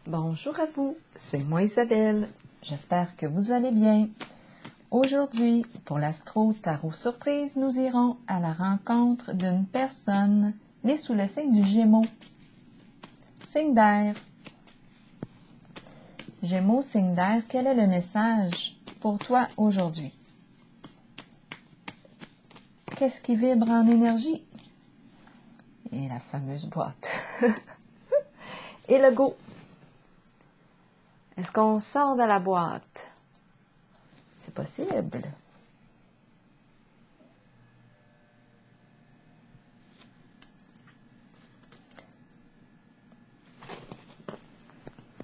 Bonjour à vous, c'est moi Isabelle. J'espère que vous allez bien. Aujourd'hui, pour l'Astro Tarot Surprise, nous irons à la rencontre d'une personne née sous le signe du Gémeaux. Signe d'air. Gémeaux, signe d'air, quel est le message pour toi aujourd'hui? Qu'est-ce qui vibre en énergie? Et la fameuse boîte. Et le go. Est-ce qu'on sort de la boîte? C'est possible.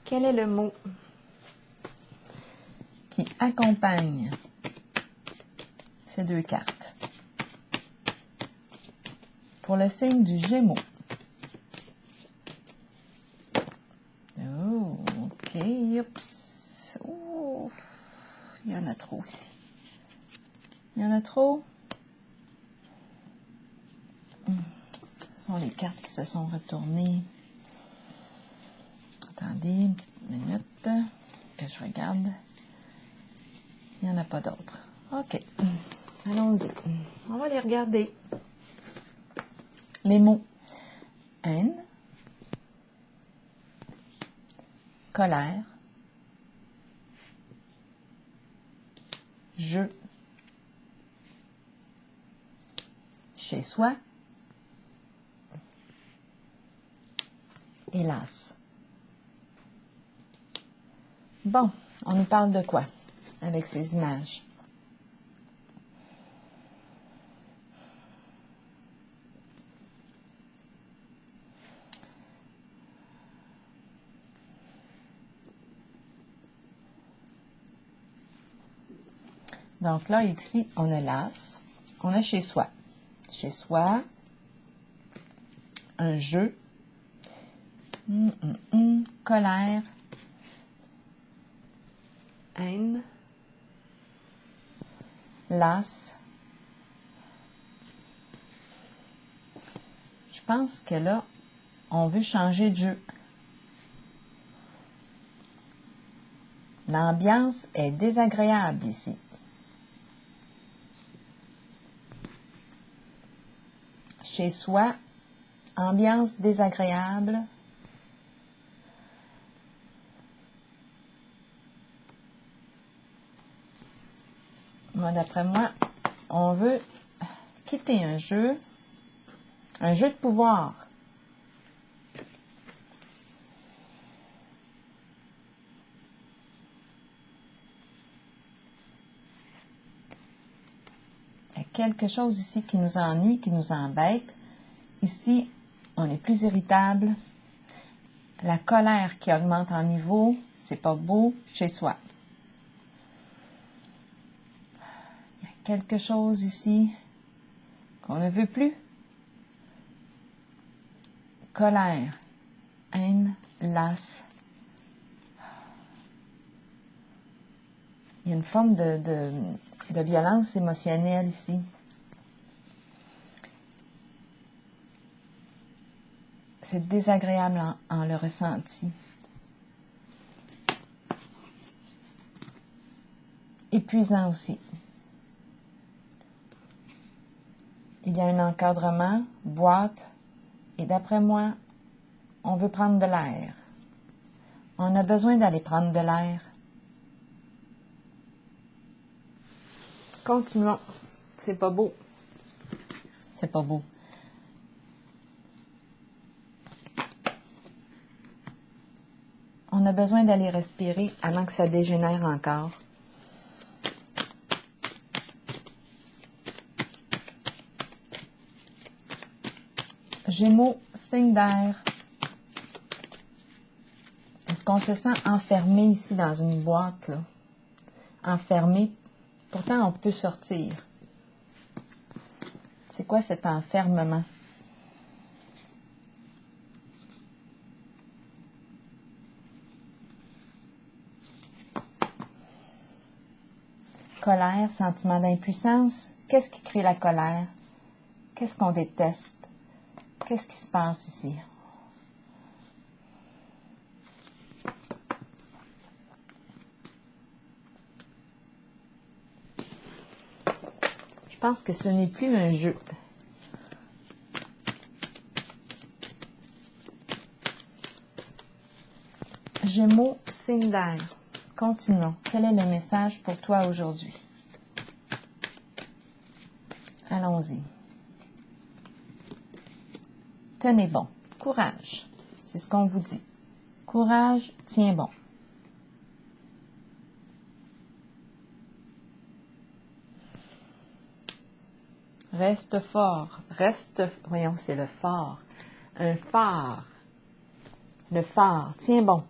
Quel est le mot qui accompagne ces deux cartes? Pour le signe du Gémeaux. Oh, ok, oups. Oh, il y en a trop ici. Il y en a trop. Ce sont les cartes qui se sont retournées. Attendez une petite minute que je regarde. Il n'y en a pas d'autres. Ok, allons-y. On va les regarder. Les mots. Haine. Colère. Jeu. Chez soi. Hélas. Bon, on nous parle de quoi avec ces images? Donc là, ici, on a l'as, on a chez soi. Chez soi, un jeu, colère, haine, l'as. Je pense que là, on veut changer de jeu. L'ambiance est désagréable ici. Chez soi, ambiance désagréable. Moi, d'après moi, on veut quitter un jeu de pouvoir. Il y a quelque chose ici qui nous ennuie, qui nous embête. Ici, on est plus irritable. La colère qui augmente en niveau, c'est pas beau chez soi. Il y a quelque chose ici qu'on ne veut plus. Colère, haine, las. Il y a une forme de violence émotionnelle ici. C'est désagréable en le ressenti. Épuisant aussi. Il y a un encadrement, boîte, et d'après moi, on veut prendre de l'air. On a besoin d'aller prendre de l'air. Continuons. C'est pas beau. C'est pas beau. On a besoin d'aller respirer avant que ça dégénère encore. Gémeaux, signe d'air. Est-ce qu'on se sent enfermé ici dans une boîte, là? Enfermé. Pourtant, on peut sortir. C'est quoi cet enfermement? Colère, sentiment d'impuissance. Qu'est-ce qui crée la colère? Qu'est-ce qu'on déteste? Qu'est-ce qui se passe ici? pense que ce n'est plus un jeu. Gémeaux, signe d'air. Continuons. Quel est le message pour toi aujourd'hui? Allons-y. Tenez bon. Courage. C'est ce qu'on vous dit. Courage, tiens bon. Reste fort. Voyons, c'est le fort. Un phare. Le phare. Tiens bon.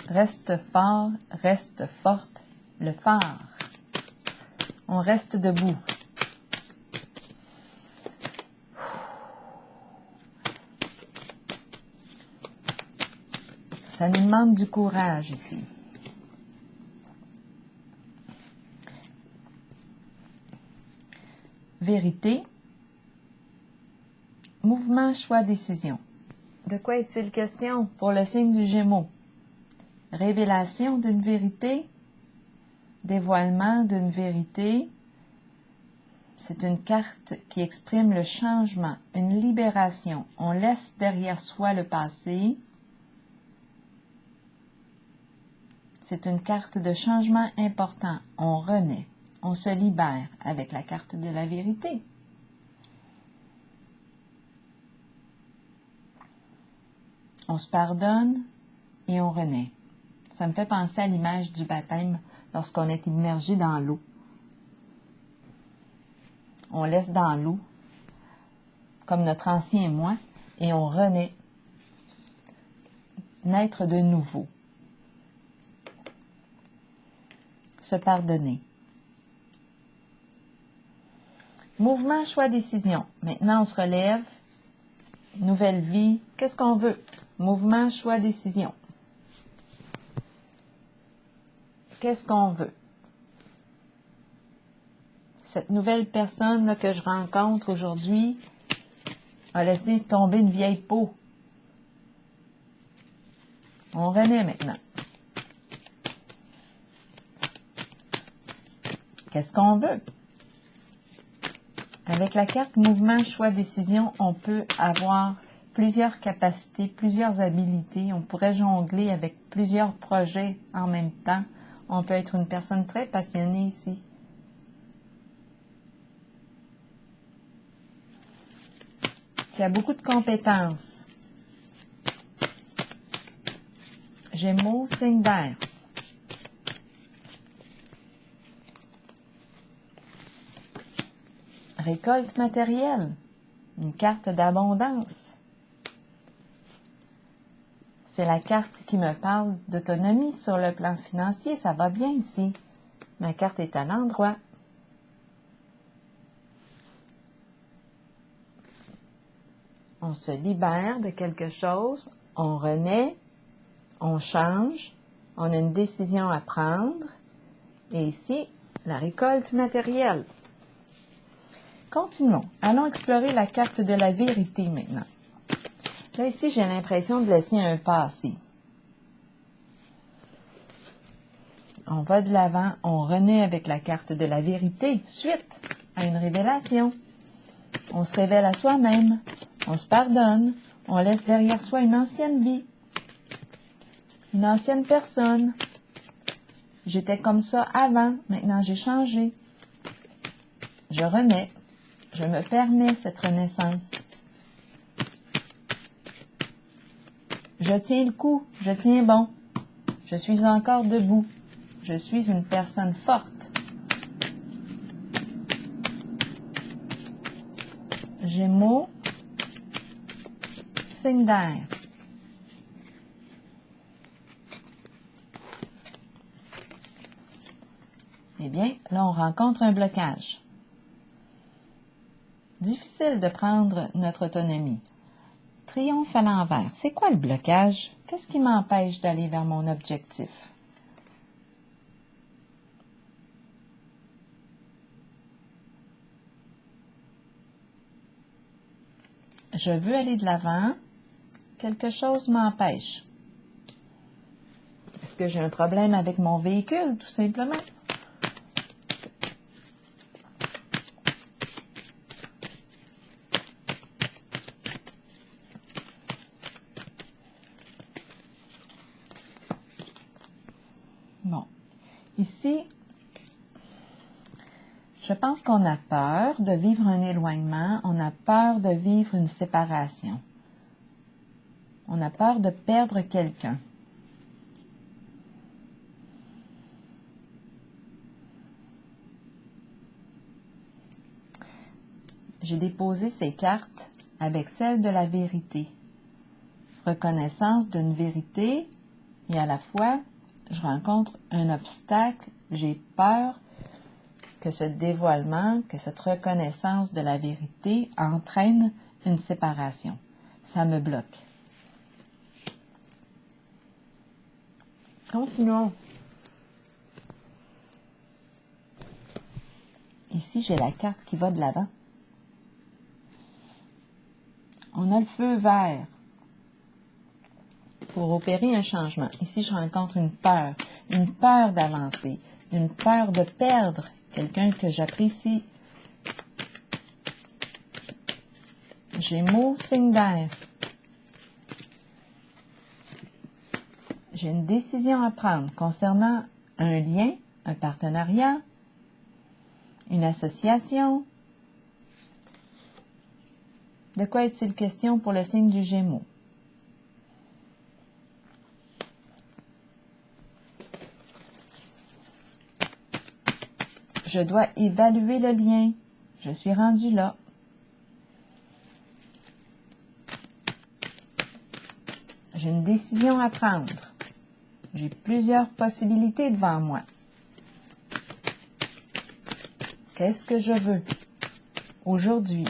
Reste fort, reste forte. Le phare. On reste debout. Ça nous demande du courage ici. Vérité. Mouvement, choix, décision. De quoi est-il question pour le signe du Gémeaux? Révélation d'une vérité, dévoilement d'une vérité. C'est une carte qui exprime le changement, une libération. On laisse derrière soi le passé. C'est une carte de changement important. On renaît, on se libère avec la carte de la vérité. On se pardonne et on renaît. Ça me fait penser à l'image du baptême lorsqu'on est immergé dans l'eau. On laisse dans l'eau, comme notre ancien moi, et on renaît, naître de nouveau. Se pardonner. Mouvement, choix, décision. Maintenant, on se relève. Nouvelle vie. Qu'est-ce qu'on veut? Mouvement, choix, décision. Qu'est-ce qu'on veut? Cette nouvelle personne là, que je rencontre aujourd'hui a laissé tomber une vieille peau. On renaît maintenant. Qu'est-ce qu'on veut? Avec la carte mouvement, choix, décision, on peut avoir plusieurs capacités, plusieurs habilités. On pourrait jongler avec plusieurs projets en même temps. On peut être une personne très passionnée ici. Qui a beaucoup de compétences. Gémeaux, signe d'air. Récolte matérielle. Une carte d'abondance. C'est la carte qui me parle d'autonomie sur le plan financier. Ça va bien ici. Ma carte est à l'endroit. On se libère de quelque chose. On renaît. On change. On a une décision à prendre. Et ici, la récolte matérielle. Continuons. Allons explorer la carte de la vérité maintenant. Là, ici, j'ai l'impression de laisser un passé. On va de l'avant, on renaît avec la carte de la vérité, suite à une révélation. On se révèle à soi-même, on se pardonne, on laisse derrière soi une ancienne vie, une ancienne personne. J'étais comme ça avant, maintenant j'ai changé. Je renais, je me permets cette renaissance. Je tiens le coup, je tiens bon. Je suis encore debout. Je suis une personne forte. Gémeaux, signe d'air. Eh bien, là, on rencontre un blocage. Difficile de prendre notre autonomie. Triomphe à l'envers. C'est quoi le blocage? Qu'est-ce qui m'empêche d'aller vers mon objectif? Je veux aller de l'avant. Quelque chose m'empêche. Est-ce que j'ai un problème avec mon véhicule, tout simplement? Bon. Ici, je pense qu'on a peur de vivre un éloignement, on a peur de vivre une séparation. On a peur de perdre quelqu'un. J'ai déposé ces cartes avec celle de la vérité. Reconnaissance d'une vérité et à la fois, je rencontre un obstacle, j'ai peur que ce dévoilement, que cette reconnaissance de la vérité entraîne une séparation. Ça me bloque. Continuons. Ici, j'ai la carte qui va de l'avant. On a le feu vert pour opérer un changement. Ici, je rencontre une peur d'avancer, une peur de perdre quelqu'un que j'apprécie. Gémeaux, signe d'air. J'ai une décision à prendre concernant un lien, un partenariat, une association. De quoi est-il question pour le signe du Gémeaux? Je dois évaluer le lien. Je suis rendu là. J'ai une décision à prendre. J'ai plusieurs possibilités devant moi. Qu'est-ce que je veux aujourd'hui?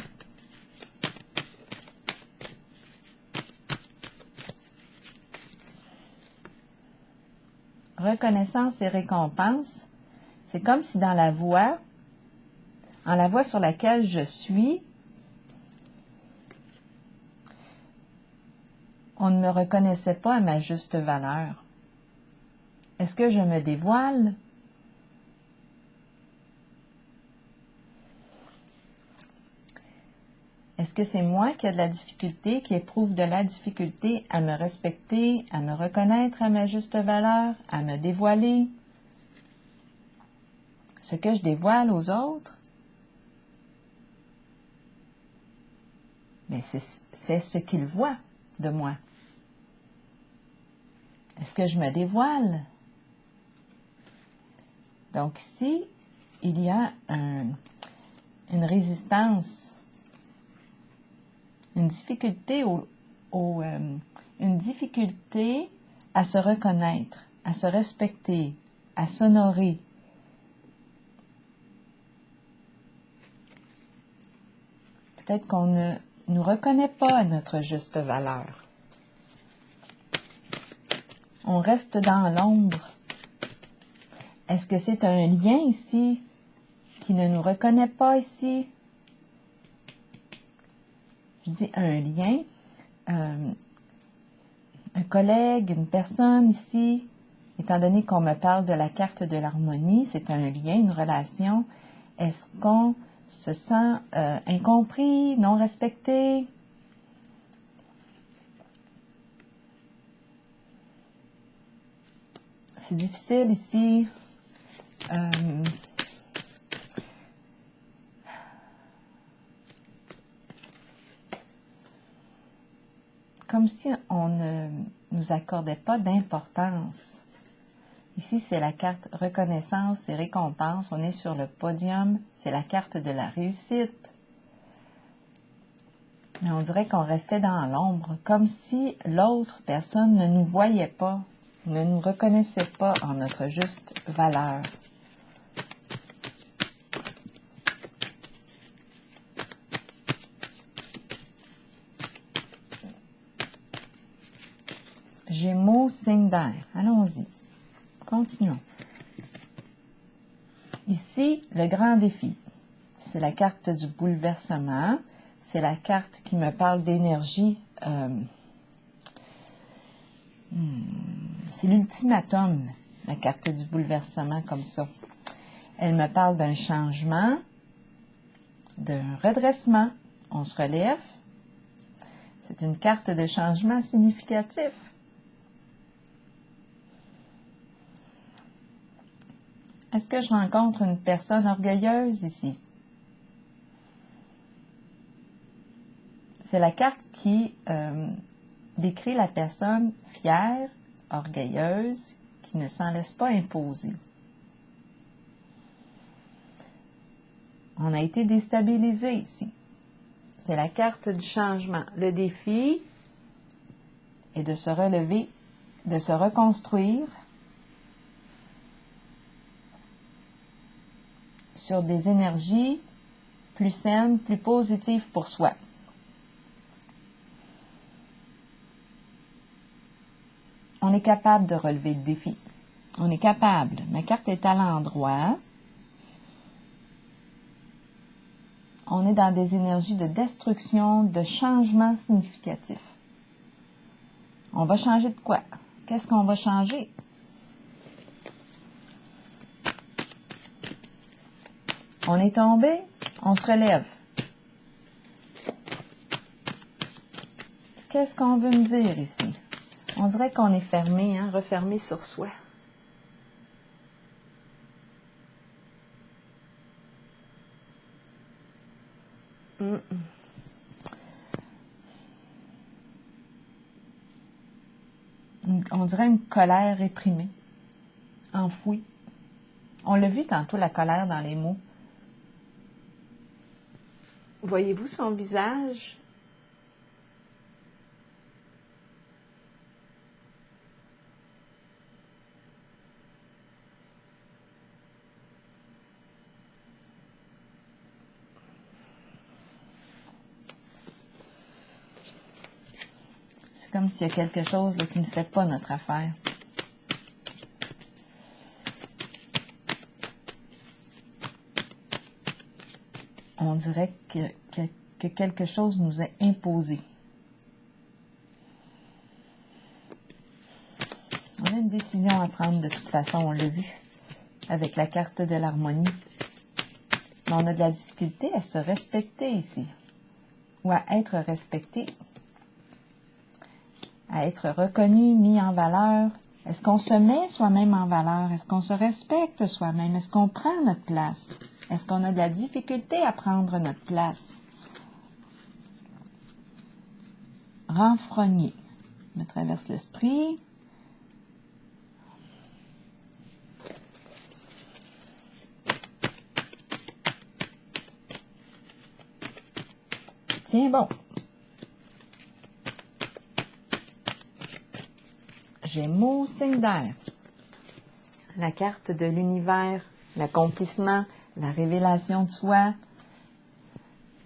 Reconnaissance et récompense, c'est comme si dans la voie, en la voie sur laquelle je suis, on ne me reconnaissait pas à ma juste valeur. Est-ce que je me dévoile? Est-ce que c'est moi qui ai de la difficulté, qui éprouve de la difficulté à me respecter, à me reconnaître à ma juste valeur, à me dévoiler? Ce que je dévoile aux autres, mais c'est ce qu'ils voient de moi. Est-ce que je me dévoile? Donc ici, il y a une résistance, une difficulté une difficulté à se reconnaître, à se respecter, à s'honorer. Peut-être qu'on ne nous reconnaît pas à notre juste valeur. On reste dans l'ombre. Est-ce que c'est un lien ici qui ne nous reconnaît pas ici? Je dis un lien, un collègue, une personne ici, étant donné qu'on me parle de la carte de l'harmonie, c'est un lien, une relation. Est-ce qu'on se sent incompris, non respecté? C'est difficile ici. Comme si on ne nous accordait pas d'importance. Ici, c'est la carte reconnaissance et récompense. On est sur le podium. C'est la carte de la réussite. Mais on dirait qu'on restait dans l'ombre, comme si l'autre personne ne nous voyait pas, ne nous reconnaissait pas en notre juste valeur. Gémeaux, signe d'air. Allons-y. Continuons. Ici, le grand défi. C'est la carte du bouleversement. C'est la carte qui me parle d'énergie C'est l'ultimatum, la carte du bouleversement comme ça. Elle me parle d'un changement, d'un redressement. On se relève. C'est une carte de changement significatif. Est-ce que je rencontre une personne orgueilleuse ici? C'est la carte qui décrit la personne fière, orgueilleuse, qui ne s'en laisse pas imposer. On a été déstabilisé ici. C'est la carte du changement. Le défi est de se relever, de se reconstruire sur des énergies plus saines, plus positives pour soi. On est capable de relever le défi. On est capable. Ma carte est à l'endroit. On est dans des énergies de destruction, de changement significatif. On va changer de quoi? Qu'est-ce qu'on va changer? On est tombé, on se relève. Qu'est-ce qu'on veut me dire ici? On dirait qu'on est fermé, hein, refermé sur soi. On dirait une colère réprimée, enfouie. On l'a vu tantôt, la colère dans les mots. Voyez-vous son visage? C'est comme s'il y a quelque chose là, qui ne fait pas notre affaire. On dirait que quelque chose nous est imposé. On a une décision à prendre de toute façon, on l'a vu, avec la carte de l'harmonie. Mais on a de la difficulté à se respecter ici, ou à être respecté, à être reconnu, mis en valeur. Est-ce qu'on se met soi-même en valeur? Est-ce qu'on se respecte soi-même? Est-ce qu'on prend notre place? Est-ce qu'on a de la difficulté à prendre notre place? Renfrogner me traverse l'esprit. Tiens bon. Gémeaux, signe d'air. La carte de l'univers, l'accomplissement, la révélation de soi,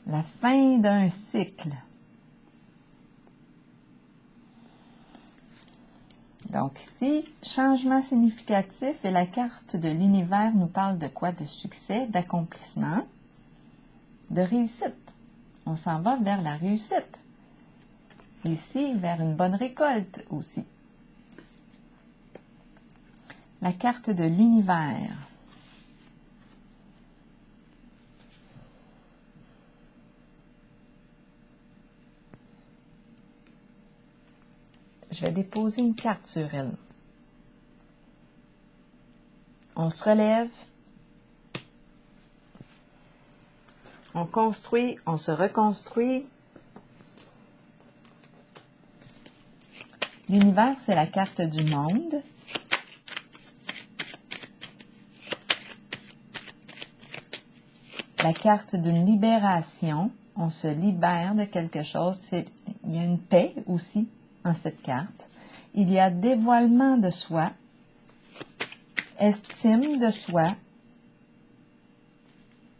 la fin d'un cycle. Donc ici, changement significatif et la carte de l'univers nous parle de quoi? De succès, d'accomplissement, de réussite. On s'en va vers la réussite. Ici, vers une bonne récolte aussi. La carte de l'univers. Je vais déposer une carte sur elle. On se relève. On construit, on se reconstruit. L'univers, c'est la carte du monde. La carte d'une libération. On se libère de quelque chose. Il y a une paix aussi en cette carte. Il y a dévoilement de soi, estime de soi.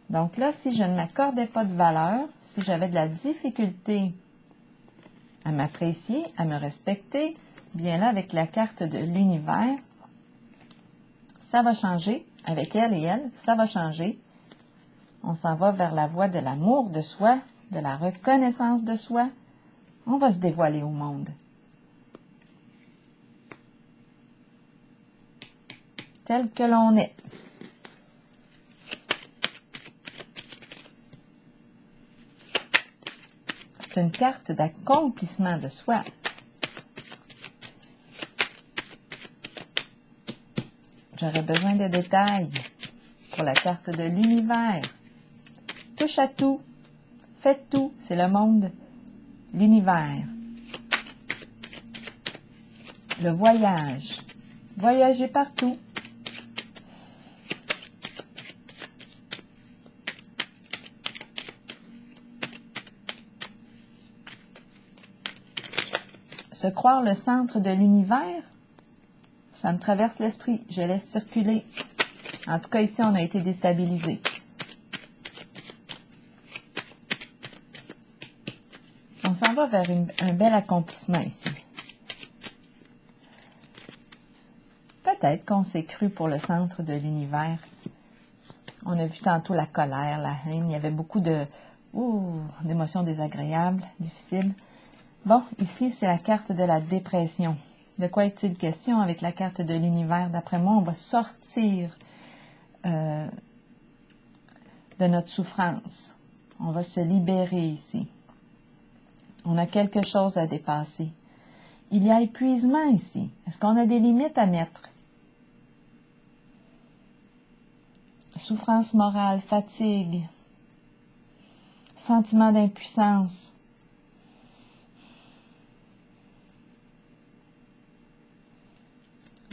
Donc là, si je ne m'accordais pas de valeur, si j'avais de la difficulté à m'apprécier, à me respecter, bien là, avec la carte de l'univers, ça va changer. Avec elle et elle, ça va changer. On s'en va vers la voie de l'amour de soi, de la reconnaissance de soi. On va se dévoiler au monde. tel que l'on est. C'est une carte d'accomplissement de soi. J'aurais besoin de détails pour la carte de l'univers. Touche à tout, faites tout, c'est le monde, l'univers. Le voyage, voyager partout. Se croire le centre de l'univers, ça me traverse l'esprit, je laisse circuler. En tout cas, ici, on a été déstabilisé. On s'en va vers un bel accomplissement ici. Peut-être qu'on s'est cru pour le centre de l'univers. On a vu tantôt la colère, la haine. Il y avait beaucoup d'émotions désagréables, difficiles. Bon, ici, c'est la carte de la dépression. De quoi est-il question avec la carte de l'univers? D'après moi, on va sortir de notre souffrance. On va se libérer ici. On a quelque chose à dépasser. Il y a épuisement ici. Est-ce qu'on a des limites à mettre? Souffrance morale, fatigue, sentiment d'impuissance.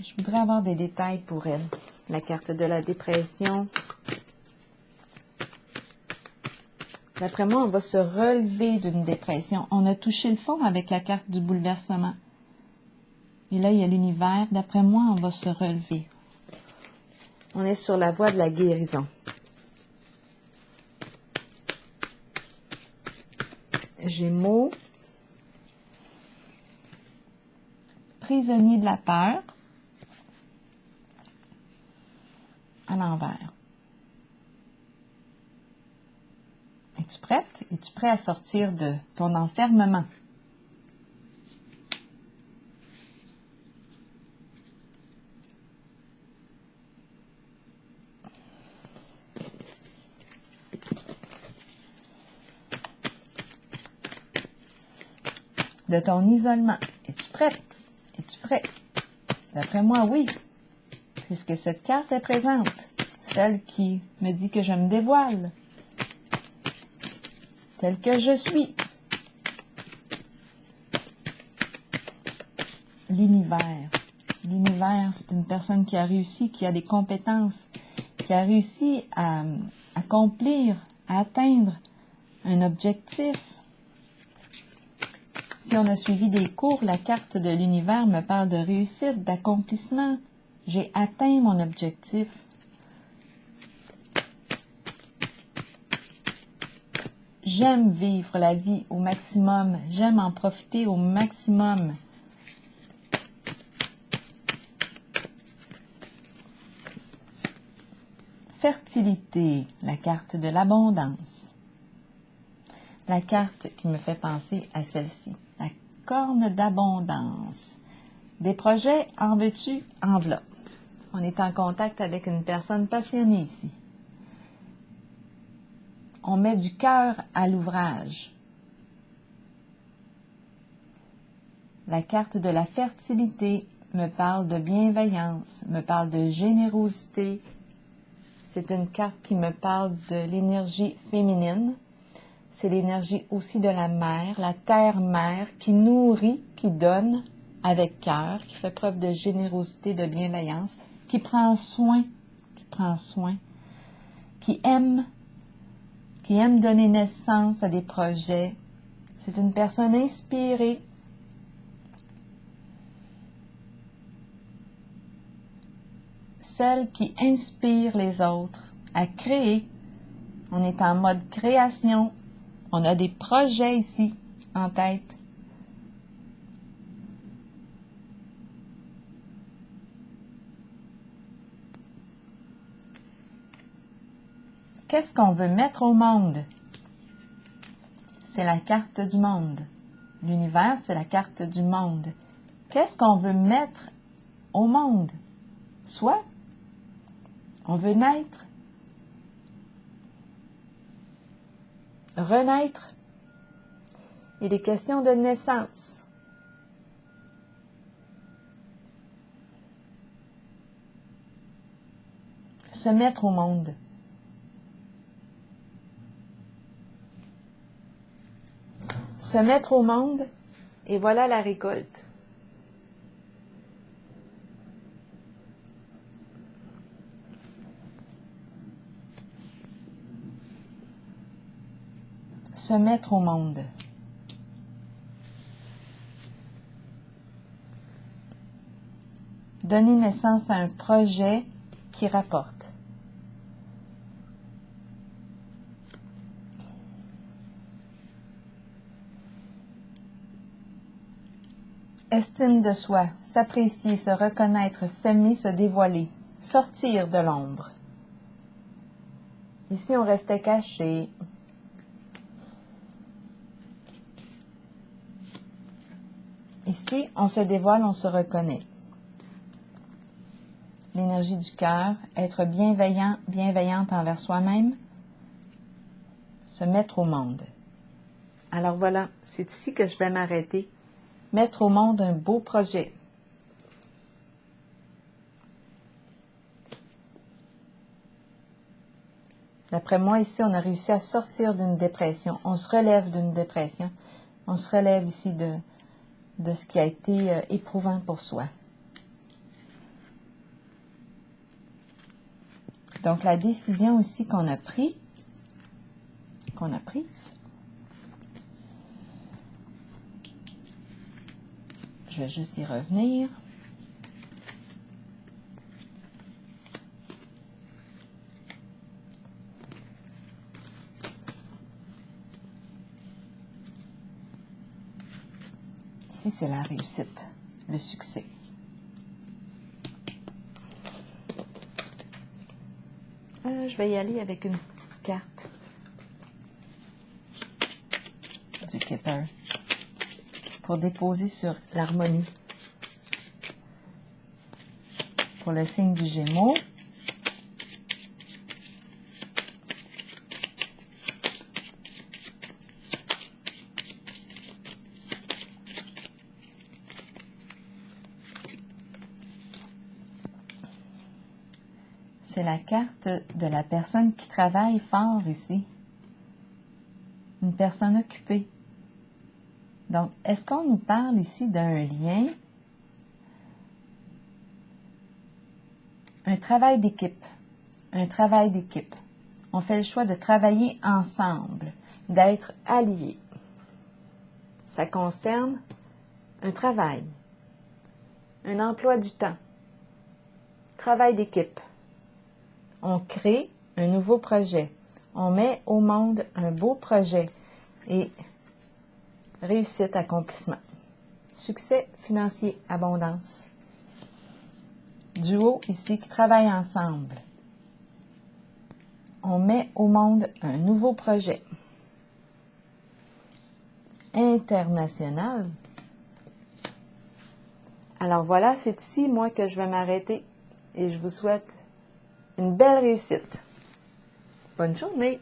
Je voudrais avoir des détails pour elle. La carte de la dépression. D'après moi, on va se relever d'une dépression. On a touché le fond avec la carte du bouleversement. Et là, il y a l'univers. D'après moi, on va se relever. On est sur la voie de la guérison. Gémeaux. Prisonnier de la peur. À l'envers. Es-tu prête? Es-tu prêt à sortir de ton enfermement? De ton isolement. Es-tu prête? Es-tu prêt? D'après moi, oui. Puisque cette carte est présente. Celle qui me dit que je me dévoile. Tel que je suis. L'univers. L'univers, c'est une personne qui a réussi, qui a des compétences, qui a réussi à accomplir, à atteindre un objectif. Si on a suivi des cours, la carte de l'univers me parle de réussite, d'accomplissement. J'ai atteint mon objectif. J'aime vivre la vie au maximum. J'aime en profiter au maximum. Fertilité, la carte de l'abondance. La carte qui me fait penser à celle-ci. La corne d'abondance. Des projets, en veux-tu, en v'là. On est en contact avec une personne passionnée ici. On met du cœur à l'ouvrage. La carte de la fertilité me parle de bienveillance, me parle de générosité. C'est une carte qui me parle de l'énergie féminine. C'est l'énergie aussi de la mère, la terre-mère qui nourrit, qui donne avec cœur, qui fait preuve de générosité, de bienveillance, qui prend soin, qui aime donner naissance à des projets. C'est une personne inspirée. Celle qui inspire les autres à créer. On est en mode création. On a des projets ici en tête. Qu'est-ce qu'on veut mettre au monde? C'est la carte du monde. L'univers, c'est la carte du monde. Qu'est-ce qu'on veut mettre au monde? Soit On veut naître, renaître. Il est question de naissance. Se mettre au monde. Se mettre au monde, et voilà la récolte. Se mettre au monde. Donner naissance à un projet qui rapporte. Estime de soi, s'apprécier, se reconnaître, s'aimer, se dévoiler, sortir de l'ombre. Ici, on restait caché. Ici, on se dévoile, on se reconnaît. L'énergie du cœur, être bienveillant, bienveillante envers soi-même, se mettre au monde. Alors voilà, c'est ici que je vais m'arrêter. Mettre au monde un beau projet. D'après moi, ici, on a réussi à sortir d'une dépression. On se relève d'une dépression. On se relève ici de ce qui a été éprouvant pour soi. Donc, la décision ici qu'on a prise, je vais juste y revenir. Ici, c'est la réussite, le succès. Je vais y aller avec une petite carte du Kipper pour déposer sur l'harmonie. Pour le signe du Gémeaux. C'est la carte de la personne qui travaille fort ici. Une personne occupée. Donc, est-ce qu'on nous parle ici d'un lien? Un travail d'équipe. Un travail d'équipe. On fait le choix de travailler ensemble, d'être alliés. Ça concerne un travail, un emploi du temps, travail d'équipe. On crée un nouveau projet. On met au monde un beau projet et réussite, accomplissement. Succès financier, abondance. Duo ici qui travaille ensemble. On met au monde un nouveau projet. International. Alors voilà, c'est ici, moi, que je vais m'arrêter et je vous souhaite une belle réussite. Bonne journée!